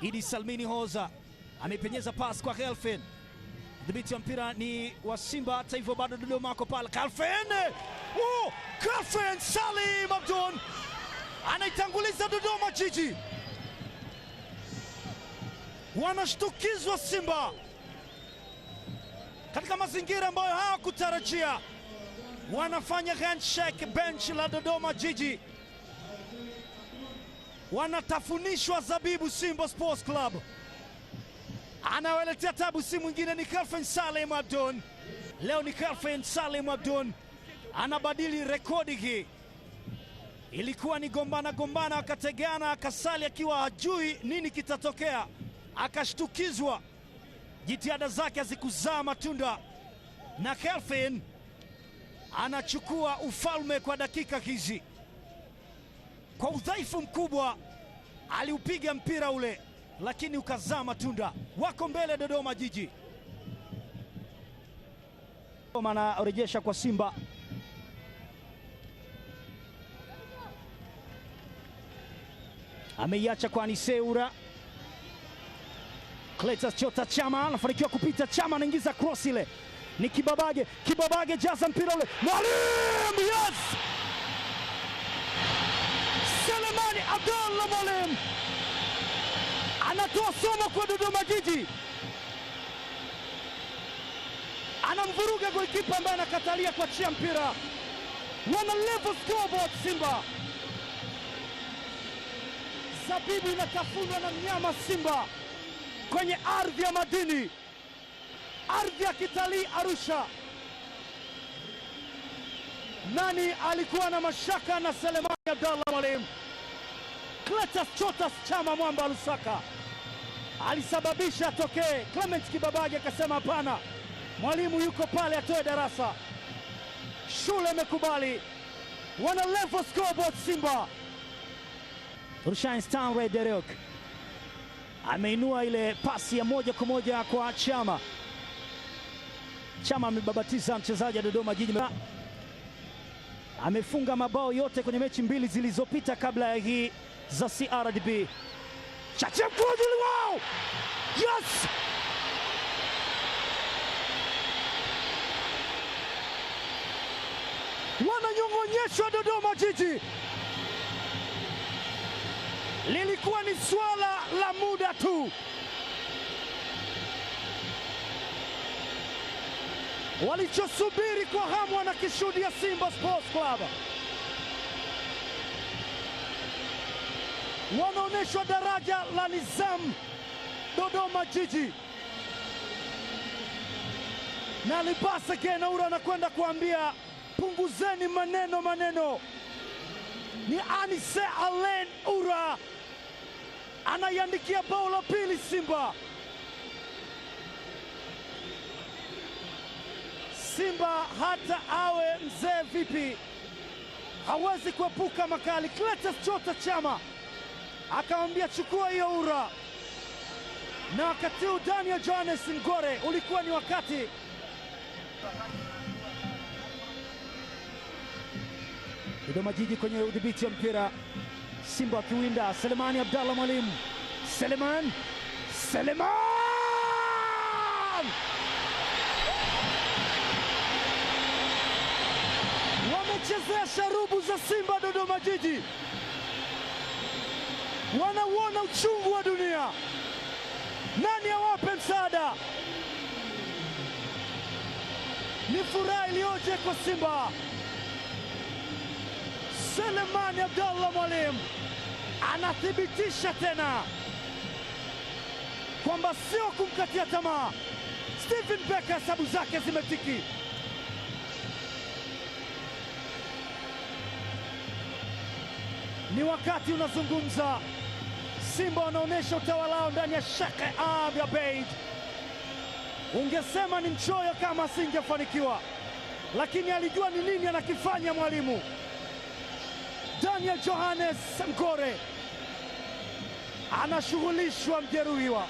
Idi Salmini Hoza amepenyeza pass kwa Khalfin. Dhibiti wa mpira ni wa Simba, hata hivyo bado Dodoma ako pale. Khalfin! Khalfin Salim Abdon anaitanguliza Dodoma Jiji. Wanashtukizwa Simba katika mazingira ambayo hawakutarajia. Wanafanya handshake bench la Dodoma Jiji. Wanatafunishwa zabibu Simba Sports Club. Anawaletea tabu si mwingine ni Khalfin Salim Abdon. Leo ni Khalfin Salim Abdon anabadili rekodi hii. Ilikuwa ni gombana akategana, akasali akiwa hajui nini kitatokea, akashtukizwa. Jitihada zake hazikuzaa matunda na Khalfin anachukua ufalme kwa dakika hizi. Kwa udhaifu mkubwa aliupiga mpira ule, lakini ukazaa matunda. Wako mbele Dodoma Jiji. Anarejesha kwa Simba. Ameiacha kwa Aniseura. Cletus Chota Chama anafanikiwa kupita. Chama anaingiza cross ile. Ni Kibabage. Kibabage jaza mpira ule. Mwalimu! Yes! Selemani Abdallah Mwalimu anatoa somo kwa Dodoma Jiji. Anamvuruga golikipa ambaye anakatalia kuachia mpira. Wana level scoreboard Simba. Zabibu inatafunwa na mnyama Simba kwenye ardhi ya madini, ardhi ya kitalii Arusha. Nani alikuwa na mashaka na Selemani Abdallah Mwalimu? Cletus Chota Chama Mwamba Lusaka alisababisha atokee. Clement Kibabage akasema hapana, mwalimu yuko pale atoe darasa. Shule imekubali. Wana level scoreboard Simba. Rushain Stanley Derek ameinua ile pasi ya moja kwa moja kwa Chama. Chama amebabatiza mchezaji wa Dodoma Jiji. Amefunga mabao yote kwenye mechi mbili zilizopita kabla ya hii za CRDB. Wow! Yes! Wananyong'onyeshwa Dodoma Jiji. Lilikuwa ni swala la muda tu. Walichosubiri kwa hamu wanakishuhudia Simba Sports Club. Wanaonyeshwa daraja la nizamu Dodoma Jiji. Na Libasa Genaura anakwenda kuambia punguzeni maneno. Ni Anise Alen Ura anaiandikia bao la pili Simba. Simba hata awe mzee vipi hawezi kuepuka makali. Cletus Chota Chama akamwambia chukua hiyo Ura. Na wakati huu Daniel Johannes Ngore ulikuwa ni wakati. Dodoma Jiji kwenye udhibiti wa mpira. Simba wakiwinda. Selemani Abdallah Mwalimu. Seleman! Wamechezea sharubu za Simba Dodoma Jiji. Wanauona uchungu wa dunia. Nani awape msaada? Ni furaha iliyoje kwa Simba. Selemani Abdallah Mwalimu anathibitisha tena kwamba sio kumkatia tamaa. Stephen Becker hesabu zake zimetiki. Ni wakati unazungumza. Simba wanaonyesha utawala wao ndani ya Sheikh Ahmed Abeid. Ungesema ni mchoyo kama asingefanikiwa, lakini alijua ni nini anakifanya mwalimu. Daniel Johannes Ngore anashughulishwa mjeruhiwa.